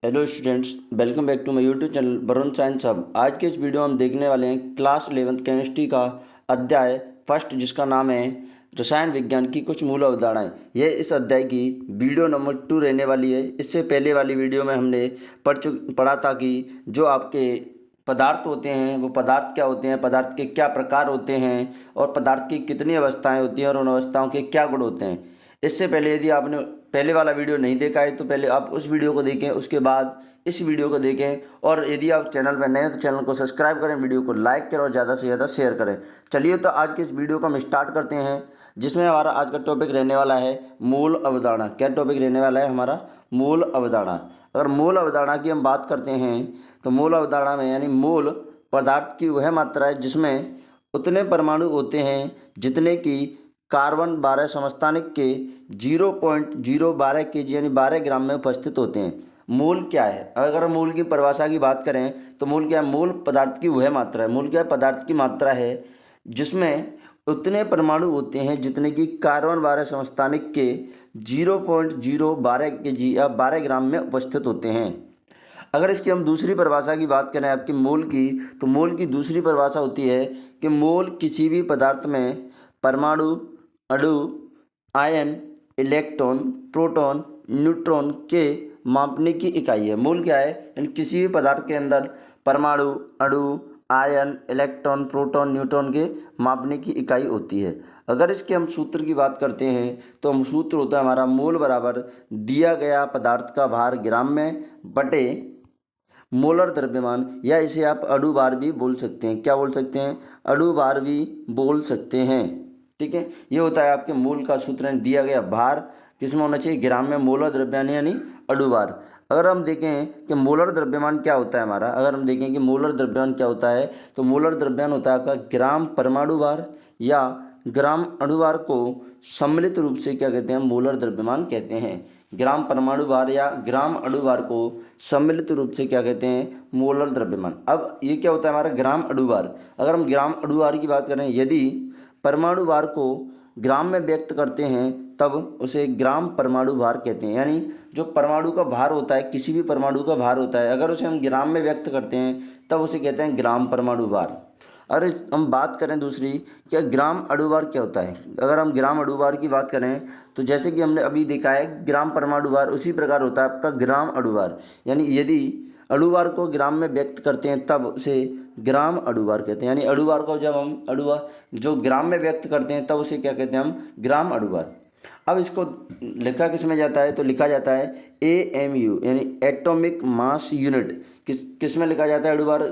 Hello students, welcome back to my YouTube channel Varun science hub. आज के इस video में हम देखने वाले हैं क्लास 11th केमिस्ट्री का अध्याय फर्स्ट, जिसका नाम है रसायन विज्ञान की कुछ मूल अवधारणाएं। यह इस अध्याय की वीडियो नंबर 2 रहने वाली है। इससे पहले वाली वीडियो में हमने पढ़ा था कि जो आपके पदार्थ होते हैं वो पदार्थ क्या होते हैं, पदार्थ के क्या प्रकार होते हैं और पदार्थ की कितनी अवस्थाएं होती हैं और उन अवस्थाओं के क्या गुण होते हैं। इससे पहले यदि आपने पहले वाला वीडियो नहीं देखा है तो पहले आप उस वीडियो को देखें, उसके बाद इस वीडियो को देखें। और यदि आप चैनल पर नए हैं तो चैनल को सब्सक्राइब करें, वीडियो को लाइक करें और ज़्यादा से ज़्यादा शेयर करें। चलिए तो आज के इस वीडियो को हम स्टार्ट करते हैं, जिसमें हमारा आज का टॉपिक रहने वाला है मूल अवधारणा। क्या टॉपिक रहने वाला है हमारा? मूल अवधारणा। अगर मूल अवधारणा की हम बात करते हैं तो मूल अवधारणा में यानी मूल पदार्थ की वह मात्रा है जिसमें उतने परमाणु होते हैं जितने की कार्बन 12 समस्थानिक के 0.012 kg यानी 12 ग्राम में उपस्थित होते हैं। मूल क्या है? अगर हम मूल की परिभाषा की बात करें तो मूल क्या है? मूल पदार्थ की वह मात्रा है। मूल क्या है? पदार्थ की मात्रा है जिसमें उतने परमाणु होते हैं जितने की कार्बन 12 समस्थानिक के 0.012 kg या 12 ग्राम में उपस्थित होते हैं। अगर इसकी हम दूसरी परिभाषा की बात करें आपकी मूल की, तो मूल की दूसरी परिभाषा होती है कि मूल किसी भी पदार्थ में परमाणु, अणु, आयन, इलेक्ट्रॉन, प्रोटॉन, न्यूट्रॉन के मापने की इकाई है। मूल क्या है? यानी किसी भी पदार्थ के अंदर परमाणु, अणु, आयन, इलेक्ट्रॉन, प्रोटॉन, न्यूट्रॉन के मापने की इकाई होती है। अगर इसके हम सूत्र की बात करते हैं तो हम सूत्र होता है हमारा मूल बराबर दिया गया पदार्थ का भार ग्राम में बटे मोलर द्रव्यमान, या इसे आप अणु भार भी बोल सकते हैं। क्या बोल सकते हैं? अणु भार भी बोल सकते हैं। ठीक है, ये होता है आपके मूल का सूत्र। दिया गया भार किसमें होना चाहिए? ग्राम में। मोलर द्रव्यमान यानी अणु भार। अगर हम देखें कि मोलर द्रव्यमान क्या होता है हमारा, अगर हम देखें कि मोलर द्रव्यमान क्या होता है, तो मोलर द्रव्यमान होता है आपका ग्राम परमाणु भार या ग्राम अणु भार को सम्मिलित रूप से क्या कहते हैं? मोलर द्रव्यमान कहते हैं। ग्राम परमाणु भार या ग्राम अणु भार को सम्मिलित रूप से क्या कहते हैं? मोलर द्रव्यमान। अब ये क्या होता है हमारा? ग्राम अणु भार। अगर हम ग्राम अणु भार की बात करें, यदि परमाणु भार को ग्राम में व्यक्त करते हैं तब उसे ग्राम परमाणु भार कहते हैं। यानी जो परमाणु का भार होता है, किसी भी परमाणु का भार होता है, अगर उसे हम ग्राम में व्यक्त करते हैं तब उसे कहते हैं ग्राम परमाणु भार। अरे हम बात करें दूसरी, क्या ग्राम अणु भार क्या होता है? अगर हम ग्राम अणु भार की बात करें तो जैसे कि हमने अभी देखा है ग्राम परमाणु भार, उसी प्रकार होता है आपका ग्राम अणु भार। यानी यदि अणु भार को ग्राम में व्यक्त करते हैं तब उसे ग्राम अणु भार कहते हैं। यानी अणु भार को जब हम अणु भार जो ग्राम में व्यक्त करते हैं तब उसे क्या कहते हैं? हम ग्राम अणु भार। अब इसको लिखा किस में जाता है? तो लिखा जाता है AMU यानी एटॉमिक मास यूनिट। किस में लिखा जाता है अणु भार?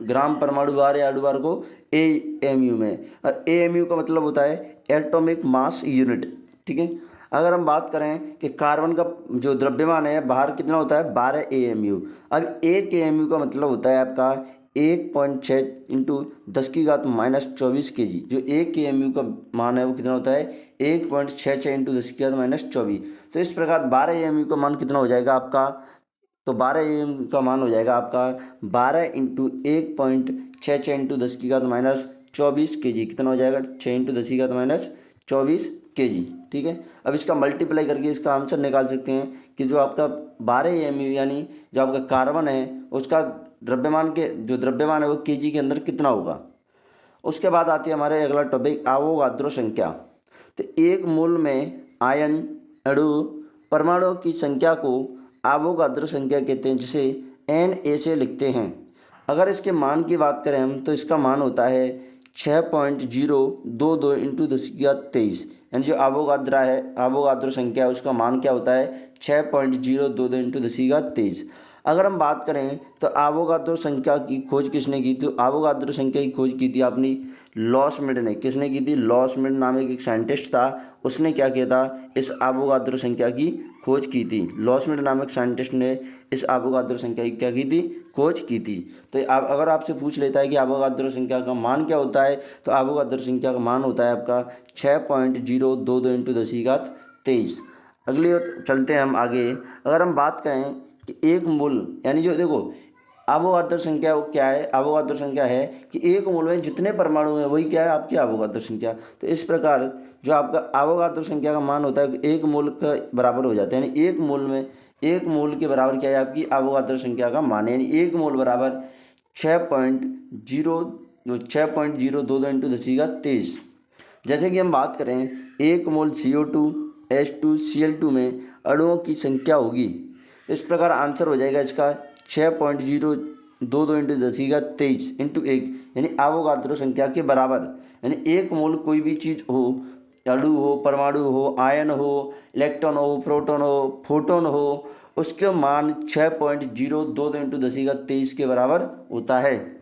ग्राम परमाणु भार या अणु भार को AMU में। AMU का मतलब होता है एटॉमिक मास यूनिट। ठीक है, अगर हम बात करें कि कार्बन का जो द्रव्यमान है बाहर कितना होता है? 12 AMU। अब 1 AMU का मतलब होता है आपका 1.6 इंटू 10⁻24 kg। जो 1 AMU का मान है वो कितना होता है? 1.66 इंटू 10⁻24। तो इस प्रकार 12 AMU का मान कितना हो जाएगा आपका? तो 12 AMU का मान हो जाएगा आपका 12 इंटू 1.66 इंटू 10⁻24 kg। कितना हो जाएगा? 6 इंटू 10⁻24 kg। ठीक है, अब इसका मल्टीप्लाई करके इसका आंसर निकाल सकते हैं कि जो आपका 12 AMU यानी जो आपका कार्बन है उसका जो द्रव्यमान है वो केजी के अंदर कितना होगा। उसके बाद आती है हमारे अगला टॉपिक अवोगाद्रो संख्या। तो एक मोल में आयन, अणु, परमाणुओं की संख्या को अवोगाद्रो संख्या कहते हैं, जिसे Na से लिखते हैं। अगर इसके मान की बात करें हम तो इसका मान होता है 6.022 इंटू 10⁻23। यानी जो अवोगाद्रो संख्या है उसका मान क्या होता है? 6.022 इंटू 10⁻23। अगर हम बात करें तो अवोगाद्रो संख्या की खोज किसने की? तो अवोगाद्रो संख्या की खोज की थी अपनी लॉसमिड ने। किसने की थी? लॉसमिड नामक एक साइंटिस्ट था, उसने क्या किया था? इस अवोगाद्रो संख्या की खोज की थी। लॉसमिड नामक साइंटिस्ट ने इस अवोगाद्रो संख्या की क्या की थी? खोज की थी। तो अगर आपसे पूछ लेता है कि अवोगाद्रो संख्या का मान क्या होता है, तो अवोगाद्रो संख्या का मान होता है आपका 6.022 इंटू 10⁻23। अगली ओर चलते हैं हम आगे। अगर हम बात करें कि एक मोल यानी जो देखो अवोगाद्रो संख्या वो क्या है? अवोगाद्रो संख्या है कि एक मोल में जितने परमाणु हैं वही क्या है? आपकी अवोगाद्रो संख्या। तो इस प्रकार जो आपका अवोगाद्रो संख्या का मान होता है एक मोल के बराबर हो जाता है। यानी एक मोल में एक मोल के बराबर क्या है आपकी अवोगाद्रो संख्या का मान, यानी एक मोल बराबर 6.022 इंटू 10⁻23। जैसे कि हम बात करें एक मोल CO2 H2Cl2 में अणुओं की संख्या होगी, इस प्रकार आंसर हो जाएगा इसका 6.022 इंटू 10⁻23 इंटू 1, यानी अवोगाद्रो संख्या के बराबर। यानी एक मोल कोई भी चीज़ हो, अणु हो, परमाणु हो, आयन हो, इलेक्ट्रॉन हो, प्रोटॉन हो, फोटोन हो, उसके मान 6.022 इंटू 10⁻23 के बराबर होता है।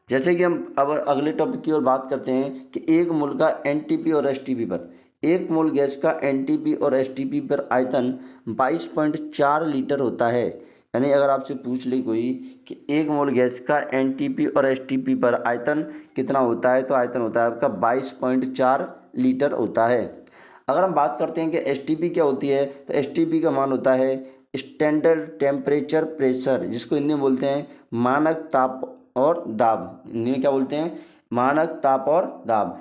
जैसे कि हम अब अगले टॉपिक की ओर बात करते हैं कि एक मोल का NTP और STP पर, एक मोल गैस का NTP और STP पर आयतन 22.4 लीटर होता है। यानी अगर आपसे पूछ ले कोई कि एक मोल गैस का NTP और STP पर आयतन कितना होता है, तो आयतन होता है आपका 22.4 लीटर होता है। अगर हम बात करते हैं कि STP क्या होती है, तो STP का मान होता है स्टैंडर्ड टेम्परेचर प्रेशर, जिसको हिंदी में बोलते हैं मानक ताप और दाब। हिंदी में क्या बोलते हैं, मानक ताप और दाब।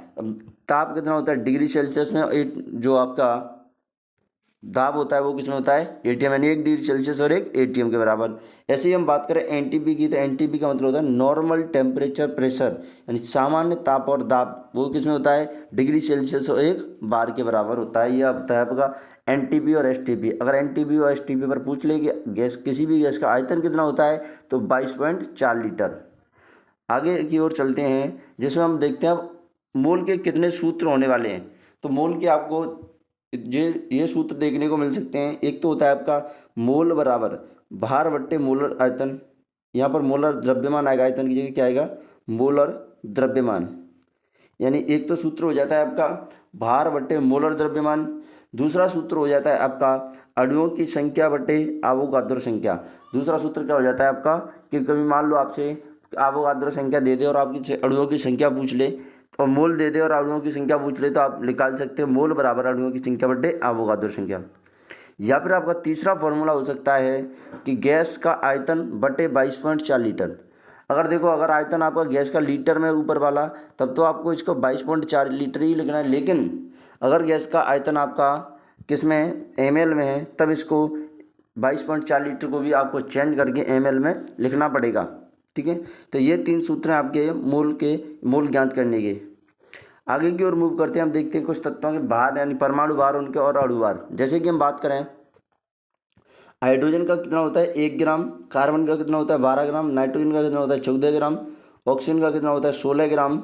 ताप कितना होता है डिग्री सेल्सियस में, जो आपका दाब होता है वो किसमें होता है ATM, यानी 1 डिग्री सेल्सियस और 1 ATM के बराबर। ऐसे ही हम बात करें NTP की, तो NTP का मतलब होता है नॉर्मल टेम्परेचर प्रेशर, यानी सामान्य ताप और दाब, वो किसमें होता है डिग्री सेल्सियस और 1 बार के बराबर होता है। यह होता है आपका NTP और STP। अगर NTP और STP पर पूछ ले कि गैस, किसी भी गैस का आयतन कितना होता है, तो 22.4 लीटर। आगे की ओर चलते हैं, जिसमें हम देखते हैं मोल के कितने सूत्र होने वाले हैं। तो मोल के आपको ये सूत्र देखने को मिल सकते हैं। एक तो होता है आपका मोल बराबर भार बट्टे मोलर आयतन, यहाँ पर मोलर द्रव्यमान आएगा, आयतन की जगह क्या आएगा मोलर द्रव्यमान। यानी एक तो सूत्र हो जाता है आपका भार बट्टे मोलर द्रव्यमान, दूसरा सूत्र हो जाता है आपका अणुओं की संख्या बट्टे अवोगाद्रो संख्या। दूसरा सूत्र क्या हो जाता है आपका कि कभी मान लो आपसे अवोगाद्रो संख्या दे दे और आपकी अणुओं की संख्या पूछ ले, और मोल दे दे और अणुओं की संख्या पूछ ले, तो आप निकाल सकते हैं मोल बराबर अणुओं की संख्या बट्टे अवोगाद्रो संख्या। या फिर आपका तीसरा फॉर्मूला हो सकता है कि गैस का आयतन बटे 22.4 लीटर। अगर देखो, अगर आयतन आपका गैस का लीटर में ऊपर वाला, तब तो आपको इसको 22.4 लीटर ही लिखना है। लेकिन अगर गैस का आयतन आपका किस में ml में है, तब इसको 22.4 लीटर को भी आपको चेंज करके ml में लिखना पड़ेगा। ठीक है, तो ये 3 सूत्र हैं आपके मोल ज्ञात करने के। आगे की ओर मूव करते हैं, हम देखते हैं कुछ तत्वों के भार, यानी परमाणु भार उनके और अणु भार। जैसे कि हम बात करें हाइड्रोजन का कितना होता है 1 ग्राम, कार्बन का कितना होता है 12 ग्राम, नाइट्रोजन का कितना होता है 14 ग्राम, ऑक्सीजन का कितना होता है 16 ग्राम,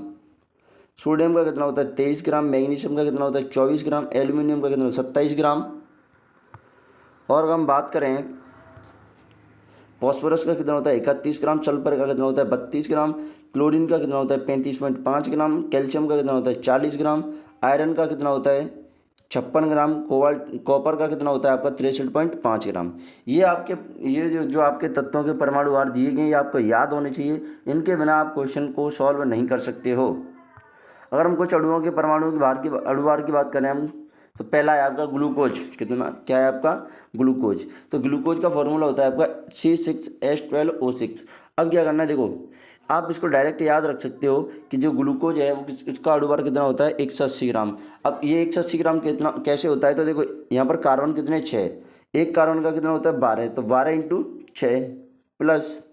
सोडियम का कितना होता है 23 ग्राम, मैग्नीशियम का कितना होता है 24 ग्राम, एल्यूमिनियम का कितना 27 ग्राम। और अगर हम बात करें फॉस्फोरस का कितना होता है 31 ग्राम, सल्फर का कितना होता है 32 ग्राम, क्लोरीन का कितना होता है 35.5 ग्राम, कैल्शियम का कितना होता है 40 ग्राम, आयरन का कितना होता है 56 ग्राम, कॉपर का कितना होता है आपका 63.5 ग्राम। ये आपके जो आपके तत्वों के परमाणु भार दिए गए, ये आपको याद होने चाहिए। इनके बिना आप क्वेश्चन को सॉल्व नहीं कर सकते हो। अगर हम कुछ अणुओं के परमाणु के भार की अणु भार की बात करें हम, तो पहला है आपका ग्लूकोज। कितना क्या है आपका ग्लूकोज, तो ग्लूकोज का फॉर्मूला होता है आपका C6H12O6। अब क्या करना है, देखो आप इसको डायरेक्ट याद रख सकते हो कि जो ग्लूकोज है वो इसका अणु भार कितना होता है 180 ग्राम। अब ये 180 ग्राम कितना कैसे होता है, तो देखो यहाँ पर कार्बन कितने 6, एक कार्बन का कितना होता है 12, तो 12 इंटू 6 प्लस,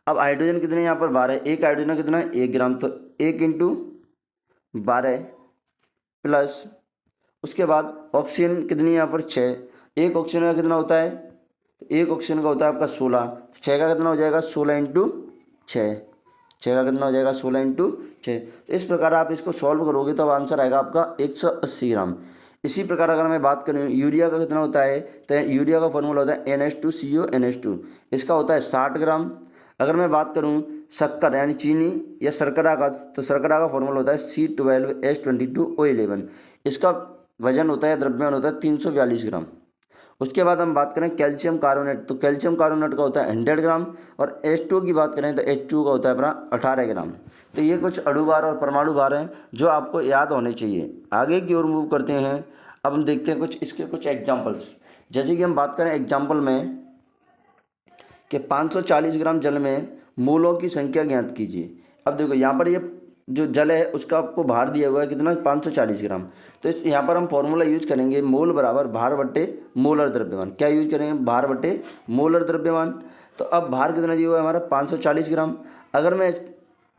अब हाइड्रोजन कितने यहाँ पर 12, एक हाइड्रोजन का कितना है 1 ग्राम, तो 1 इंटू 12 प्लस, उसके बाद ऑक्सीजन कितनी यहाँ पर 6, एक ऑक्सीजन का कितना होता है, तो एक ऑक्सीजन का होता है आपका 16, 6 का कितना हो जाएगा 16 इंटू 6, 6 का कितना हो जाएगा 16 इंटू 6। तो इस प्रकार आप इसको सॉल्व करोगे तो अब आंसर आएगा आपका 180 ग्राम। इसी प्रकार अगर मैं बात करूँ यूरिया का कितना होता है, तो यूरिया का फॉर्मूला होता है NH2CO NH2, इसका होता है 60 ग्राम। अगर मैं बात करूँ शक्कर यानी चीनी या शर्करा का, तो शर्करा का फॉर्मूला होता है C12H22O11, इसका वजन होता है द्रव्यमान होता है 342 ग्राम। उसके बाद हम बात करें कैल्शियम कार्बोनेट, तो कैल्शियम कार्बोनेट का होता है 100 ग्राम, और H2 की बात करें तो H2 का होता है अपना 18 ग्राम। तो ये कुछ अणु भार और परमाणु भार हैं जो आपको याद होने चाहिए। आगे की ओर मूव करते हैं, अब हम देखते हैं कुछ एग्जाम्पल्स। जैसे कि हम बात करें एग्जाम्पल में कि 540 ग्राम जल में मोलों की संख्या ज्ञात कीजिए। अब देखो यहाँ पर ये जो जल है उसका आपको भार दिया हुआ है कितना, 540 ग्राम। तो इस यहाँ पर हम फॉर्मूला यूज करेंगे मोल बराबर भार बट्टे मोलर द्रव्यमान। क्या यूज करेंगे, भार बट्टे मोलर द्रव्यमान। तो अब भार कितना दिया हुआ है हमारा, 540 ग्राम। अगर मैं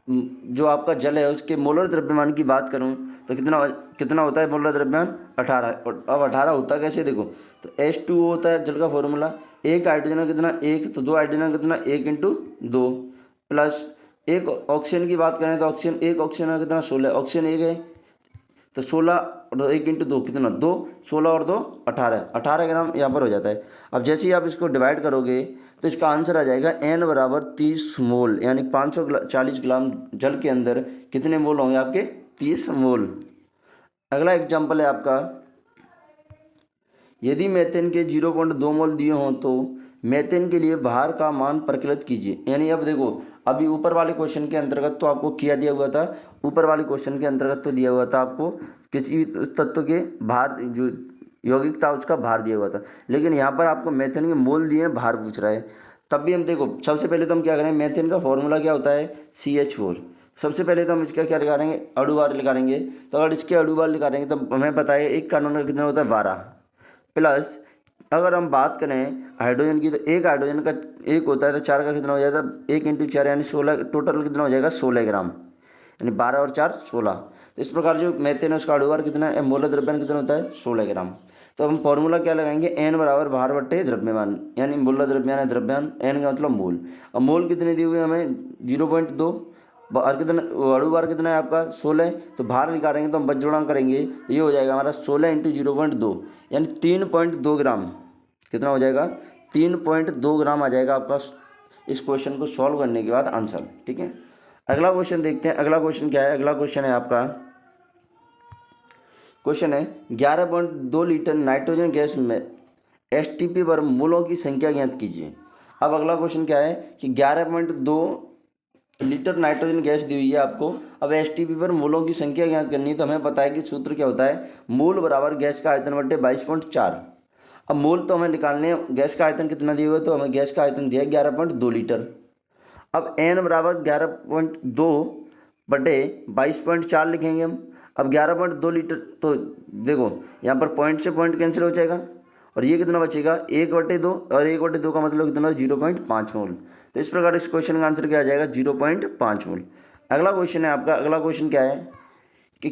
जो आपका जल है उसके मोलर द्रव्यमान की बात करूं तो कितना कितना होता है मोलर द्रव्यमान, 18। और अब 18 होता कैसे, देखो तो H2O होता है जल का फॉर्मूला। एक हाइड्रोजन का कितना, एक, तो दो हाइड्रोजन का कितना, 1 × 2 प्लस एक ऑक्सीजन की बात करें तो ऑक्सीजन, एक ऑक्सीजन का कितना, 16, ऑक्सीजन एक है तो 16 और 1 × 2 कितना, 2, 16 और 2 18 ग्राम यहाँ पर हो जाता है। अब जैसे ही आप इसको डिवाइड करोगे तो इसका आंसर आ जाएगा n बराबर 30 मोल, यानी 540 ग्राम जल के अंदर कितने मोल होंगे आपके, 30 मोल। अगला एग्जाम्पल है आपका, यदि मेथेन के 0.2 मोल दिए हों तो मेथेन के लिए भार का मान प्रकलित कीजिए। यानी अब देखो, अभी ऊपर वाले क्वेश्चन के अंतर्गत तो आपको किया दिया हुआ था, ऊपर वाले क्वेश्चन के अंतर्गत तो दिया हुआ था आपको किसी भी तत्व के भार, जो यौगिक था उसका भार दिया हुआ था, लेकिन यहाँ पर आपको मेथेन के मोल दिए हैं, भार पूछ रहा है। तब भी हम देखो, सबसे पहले तो हम क्या करें, मेथेन का फॉर्मूला क्या होता है, CH4। सबसे पहले तो हम इसका क्या निकालेंगे, अणुभार निकालेंगे। तो अगर इसके अणुभार निकालेंगे तो हमें पता है एक कानून का कितना होता है, 12 प्लस अगर हम बात करें हाइड्रोजन की तो एक हाइड्रोजन का एक होता है तो 4 का कितना हो जाएगा, 1 × 4 यानी 16, टोटल कितना हो जाएगा 16 ग्राम, यानी 12 और 4 16। तो इस प्रकार जो मेथेन है उसका अणुभार कितना है, मोलर द्रव्यमान कितना होता है, 16 ग्राम। तो हम फॉर्मूला क्या लगाएंगे, n बराबर भार बट्टे द्रव्यमान, यानी मोलर द्रव्यमान है द्रव्यमान, n का मतलब मोल। अब मोल कितने दिए हुए हमें, 0.2, और कितना अणुभार कितना है आपका, 16। तो भार निकालेंगे तो हम बज्जोड़ांक करेंगे तो ये हो जाएगा हमारा 16 × 0.2 यानी 3.2 ग्राम। कितना हो जाएगा, 3.2 ग्राम आ जाएगा आपका इस क्वेश्चन को सॉल्व करने के बाद आंसर। ठीक है, अगला क्वेश्चन देखते हैं। अगला क्वेश्चन क्या है, अगला क्वेश्चन है आपका, क्वेश्चन है 11.2 लीटर नाइट्रोजन गैस में STP पर मोलों की संख्या ज्ञात कीजिए। अब अगला क्वेश्चन क्या है कि 11.2 लीटर नाइट्रोजन गैस दी हुई है आपको, अब STP पर मोलों की संख्या ज्ञात करनी है। तो हमें पता है कि सूत्र क्या होता है, मोल बराबर गैस का आयतन बटे 22.4। अब मोल तो हमें निकालने हैं, गैस का आयतन कितना दिया हुआ है, तो हमें गैस का आयतन दिया है 11.2 लीटर। अब n बराबर 11.2 बटे 22.4 लिखेंगे हम। अब 11.2 लीटर, तो देखो यहाँ पर पॉइंट से पॉइंट कैंसिल हो जाएगा और ये कितना बचेगा, 1/2, और 1/2 का मतलब कितना, 0.5 मोल। तो इस प्रकार इस क्वेश्चन का आंसर क्या आ जाएगा, 0.5 मोल। अगला क्वेश्चन है आपका, अगला क्वेश्चन क्या है कि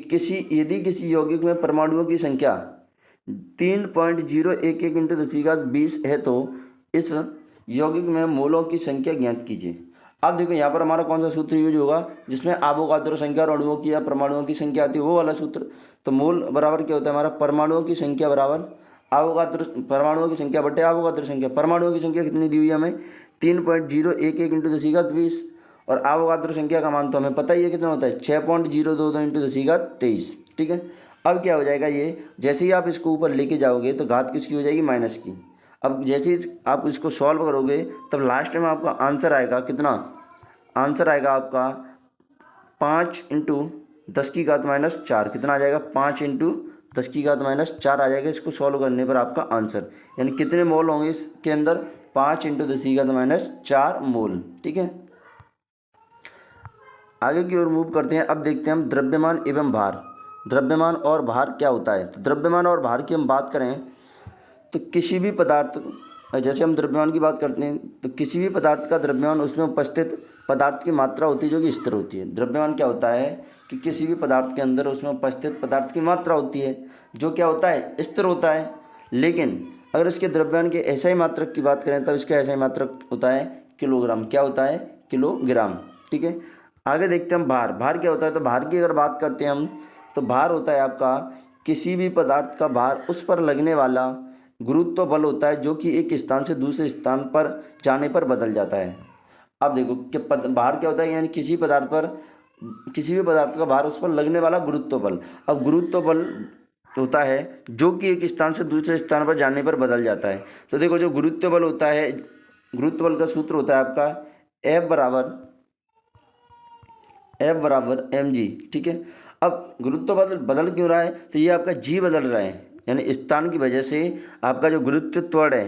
यदि किसी यौगिक में परमाणुओं की संख्या 3.011 × 10⁻20 है तो इस यौगिक में मोलों की संख्या ज्ञात कीजिए। अब देखो यहाँ पर हमारा कौन सा सूत्र यूज होगा, जिसमें आवोगाद्रो संख्या और अणुओं की या परमाणुओं की संख्या आती है, वो वाला सूत्र। तो मोल बराबर क्या होता है हमारा, परमाणुओं की संख्या बराबर आवोगाद्रो, परमाणुओं की संख्या बटे आवोगाद्रो संख्या। परमाणुओं की संख्या कितनी दी हुई है हमें, 3.011 × 10⁻20, और आवोगाद्रो संख्या का मान तो हमें पता ही है कितना होता है, 6.022 × 10⁻23। ठीक है, अब क्या हो जाएगा, ये जैसे ही आप इसको ऊपर लेके जाओगे तो घात किसकी हो जाएगी, माइनस की। अब जैसे ही आप इसको सॉल्व करोगे तब लास्ट में आपका आंसर आएगा कितना, आंसर आएगा आपका 5 × 10⁻⁻4। कितना आ जाएगा, 5 × 10⁻⁻4 आ जाएगा इसको सॉल्व करने पर आपका आंसर। यानी कितने मोल होंगे इसके अंदर, 5 × 10⁻⁻4 मोल। ठीक है, आगे की ओर मूव करते हैं। अब देखते हैं हम द्रव्यमान एवं भार। द्रव्यमान और भार क्या होता है, तो द्रव्यमान और भार की हम बात करें तो किसी भी पदार्थ, जैसे हम द्रव्यमान की बात करते हैं तो किसी भी पदार्थ का द्रव्यमान उसमें उपस्थित पदार्थ की मात्रा होती है जो कि स्थिर होती है। द्रव्यमान क्या होता है कि किसी भी पदार्थ के अंदर उसमें उपस्थित पदार्थ की मात्रा होती है जो क्या होता है, स्थिर होता है। लेकिन अगर इसके द्रव्यमान के SI मात्रक की बात करें तब इसका SI मात्रक होता है किलोग्राम। क्या होता है, किलोग्राम। ठीक है, आगे देखते हैं हम भार। भार क्या होता है, तो भार की अगर बात करते हैं हम तो भार होता है आपका किसी भी पदार्थ का भार उस पर लगने वाला गुरुत्व बल होता है जो कि एक स्थान से दूसरे स्थान पर जाने पर बदल जाता है। अब देखो कि भार क्या होता है, यानी किसी पदार्थ पर, किसी भी पदार्थ का भार उस पर लगने वाला गुरुत्व बल। अब गुरुत्व बल होता है जो कि एक स्थान से दूसरे स्थान पर जाने पर बदल जाता है। तो देखो जो गुरुत्व बल होता है, गुरुत्व बल का सूत्र होता है आपका F बराबर mg। ठीक है, अब गुरुत्व बल बदल क्यों रहा है, तो ये आपका g बदल रहा है, यानी स्थान की वजह से आपका जो गुरुत्व त्वरण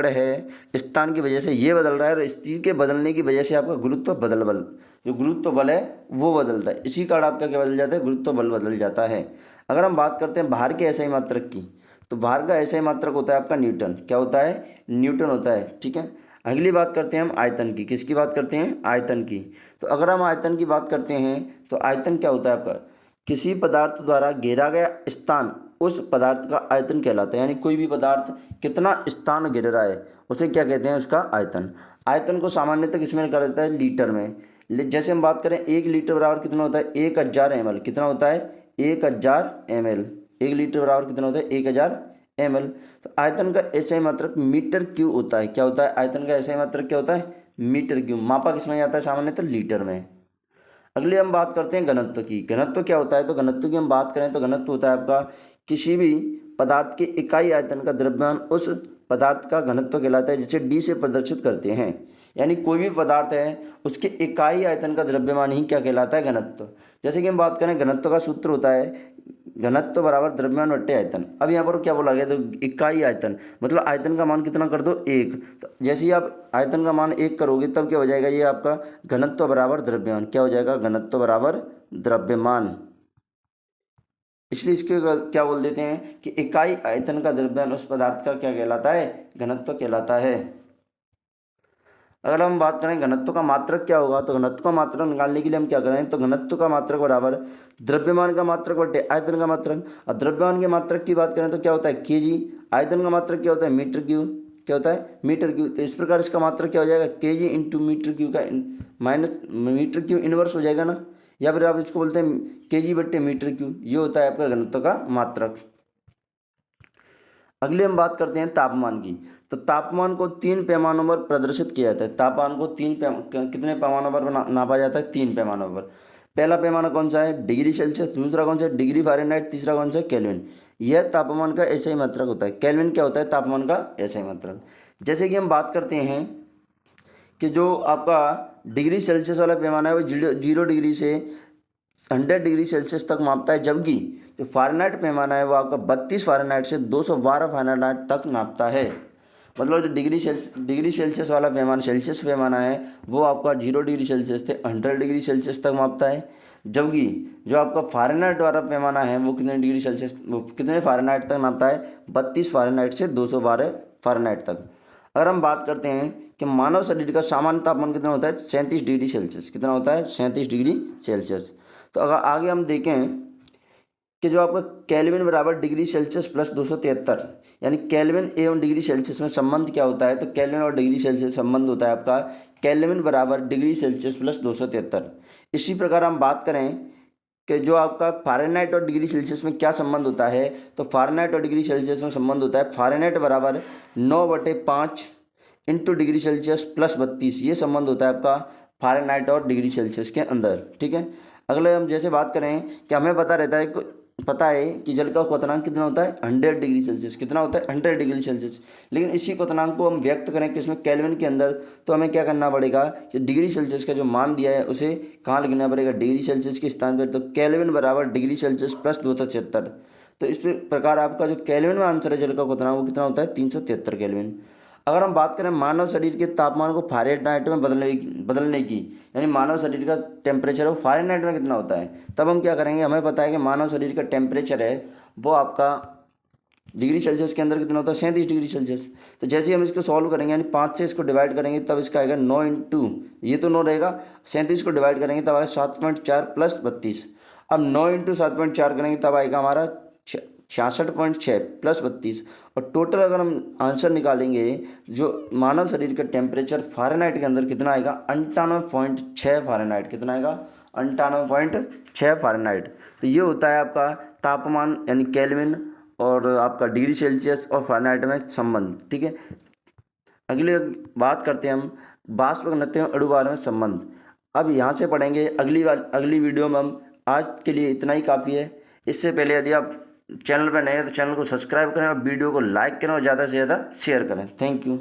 है स्थान की वजह से ये बदल रहा है, और स्थिति के बदलने की वजह से आपका गुरुत्व बल जो गुरुत्व बल है वो बदलता है, इसी कारण आपका क्या बदल जाता है, गुरुत्व बल बदल जाता है। अगर हम बात करते हैं भार के एसआई मात्रक की, तो भार का एसआई मात्रक होता है आपका न्यूटन। क्या होता है, न्यूटन होता है, ठीक है। अगली बात करते हैं हम आयतन की। किसकी बात करते हैं, आयतन की। तो अगर हम आयतन की बात करते हैं तो आयतन क्या होता है आपका, किसी पदार्थ द्वारा घेरा गया स्थान उस पदार्थ का आयतन कहलाता है। यानी कोई भी पदार्थ कितना स्थान घेर रहा है उसे क्या कहते हैं, उसका आयतन। आयतन को सामान्यतः किसमें लिखा जाता है, लीटर में। जैसे हम बात करें 1 लीटर बराबर कितना होता है, 1000 ml। कितना होता है, 1000 ml। 1 लीटर बराबर कितना होता है, 1000 ml। तो आयतन का एसआई मात्रक मीटर क्यूब होता है। क्या होता है, आयतन का एसआई मात्रक क्या होता है, मीटर क्यूब। मापा किसमें जाता है, सामान्यतः लीटर में। अगली हम बात करते हैं घनत्व की। घनत्व क्या होता है, तो घनत्व की हम बात करें तो घनत्व होता है आपका किसी भी पदार्थ की इकाई आयतन का द्रव्यमान उस पदार्थ का घनत्व कहलाता है, जिसे डी से प्रदर्शित करते हैं। यानी कोई भी पदार्थ है उसके इकाई आयतन का द्रव्यमान ही क्या कहलाता है, घनत्व। जैसे कि हम बात करें घनत्व का सूत्र होता है घनत्व बराबर द्रव्यमान बट्टे आयतन। अब यहाँ पर क्या बोला गया, तो इकाई आयतन मतलब आयतन का मान कितना कर दो, 1। तो जैसे ही आप आयतन का मान 1 करोगे तब क्या हो जाएगा, ये आपका घनत्व बराबर द्रव्यमान। क्या हो जाएगा, घनत्व बराबर द्रव्यमान। इसलिए इसके क्या बोल देते हैं कि इकाई आयतन का द्रव्यमान उस पदार्थ का क्या कहलाता है, घनत्व कहलाता है। अगर हम बात करें घनत्व का मात्रक क्या होगा, तो घनत्व का मात्रक निकालने के लिए हम क्या करें, तो घनत्व का मात्रक बराबर द्रव्यमान का मात्रक बटे आयतन का मात्रक। और द्रव्यमान के मात्रक की बात करें तो क्या होता है, केजी। आयतन का मात्रक क्या होता है, मीटर क्यूब। क्या होता है, मीटर क्यूब। तो इस प्रकार इसका मात्रक क्या हो जाएगा, केजी इंटू मीटर क्यूब का माइनस मीटर क्यूब इनवर्स हो जाएगा ना, या फिर आप इसको बोलते हैं केजी बट्टे मीटर क्यूब। ये होता है आपका घनत्व का मात्रक। अगले हम बात करते हैं तापमान की। तो तापमान को 3 पैमानों पर प्रदर्शित किया जाता है। तापमान को कितने पैमानों पर नापा जाता है, 3 पैमानों पर। पहला पैमाना कौन सा है, डिग्री सेल्सियस। दूसरा कौन सा है, डिग्री फ़ारेनहाइट। तीसरा कौन सा है, केल्विन। यह तापमान का ऐसा ही मात्रक होता है। केल्विन क्या होता है, तापमान का ऐसा ही मात्रक। जैसे कि हम बात करते हैं कि जो आपका डिग्री सेल्सियस वाला पैमाना है वो 0 डिग्री से 100 डिग्री सेल्सियस तक मापता है, जबकि जो फ़ारेनहाइट पैमाना है वो आपका 32 फ़ारेनहाइट से 212 फ़ारेनहाइट तक नापता है। मतलब जो डिग्री सेल्सियस वाला पैमाना, सेल्सियस पैमाना है, वो आपका 0 डिग्री सेल्सियस से 100 डिग्री सेल्सियस तक मापता है, जबकि जो आपका फ़ारेनहाइट वाला पैमाना है वो कितने फ़ारेनहाइट तक नापता है, 32 फ़ारेनहाइट से 212 फ़ारेनहाइट तक। अगर हम बात करते हैं कि मानव शरीर का सामान्य तापमान कितना होता है, 37 डिग्री सेल्सियस। कितना होता है, 37 डिग्री सेल्सियस। तो अगर आगे हम देखें कि जो आपका केल्विन बराबर डिग्री सेल्सियस प्लस 273, यानी केल्विन एवं डिग्री सेल्सियस में संबंध क्या होता है, तो केल्विन और डिग्री सेल्सियस संबंध होता है आपका केल्विन बराबर डिग्री सेल्सियस प्लस 273। इसी प्रकार हम बात करें कि जो आपका फ़ारेनहाइट और डिग्री सेल्सियस में क्या संबंध होता है, तो फ़ारेनहाइट और डिग्री सेल्सियस में संबंध होता है फ़ारेनहाइट बराबर 9/5 इंटू डिग्री सेल्सियस प्लस 32। ये संबंध होता है आपका फ़ारेनहाइट और डिग्री सेल्सियस के अंदर, ठीक है। अगले हम जैसे बात करें कि हमें पता है कि जल का क्वथनांक कितना होता है, 100 डिग्री सेल्सियस। कितना होता है, 100 डिग्री सेल्सियस। लेकिन इसी क्वथनांक को हम व्यक्त करें किसमें, केल्विन के अंदर, तो हमें क्या करना पड़ेगा कि डिग्री सेल्सियस का जो मान दिया है उसे कहाँ लिखना पड़ेगा, डिग्री सेल्सियस के स्थान पर। तो केल्विन बराबर डिग्री सेल्सियस प्लस 273। तो इस प्रकार आपका जो केल्विन में आंसर है जल का क्वथनांक वो कितना होता है, 373 केल्विन। अगर हम बात करें मानव शरीर के तापमान को फ़ारेनहाइट में बदलने की, यानी मानव शरीर का टेम्परेचर वो फ़ारेनहाइट में कितना होता है, तब हम क्या करेंगे, हमें पता है कि मानव शरीर का टेम्परेचर है वो आपका डिग्री सेल्सियस के अंदर कितना होता है, 37 डिग्री सेल्सियस। तो जैसे ही हम इसको सॉल्व करेंगे यानी 5 से इसको डिवाइड करेंगे तब इसका आएगा 9 इंटू, ये तो 9 रहेगा, 37 को डिवाइड करेंगे तब आएगा 7.4 प्लस 32। अब 9 इंटू 7.4 करेंगे तब आएगा हमारा 66.6 प्लस 32। और टोटल अगर हम आंसर निकालेंगे जो मानव शरीर का टेम्परेचर फ़ारेनहाइट के अंदर कितना आएगा, 98.6 फ़ारेनहाइट। कितना आएगा, 98.6 फ़ारेनहाइट। तो ये होता है आपका तापमान यानी केल्विन और आपका डिग्री सेल्सियस और फ़ारेनहाइट में संबंध, ठीक है। अगले बात करते हैं हम वाष्प घनत्व एवं अणुभार में संबंध। अब यहाँ से पढ़ेंगे अगली वीडियो में हम। आज के लिए इतना ही काफ़ी है। इससे पहले यदि आप चैनल पर नए हैं तो चैनल को सब्सक्राइब करें और वीडियो को लाइक करें और ज़्यादा से ज़्यादा शेयर करें। Thank you.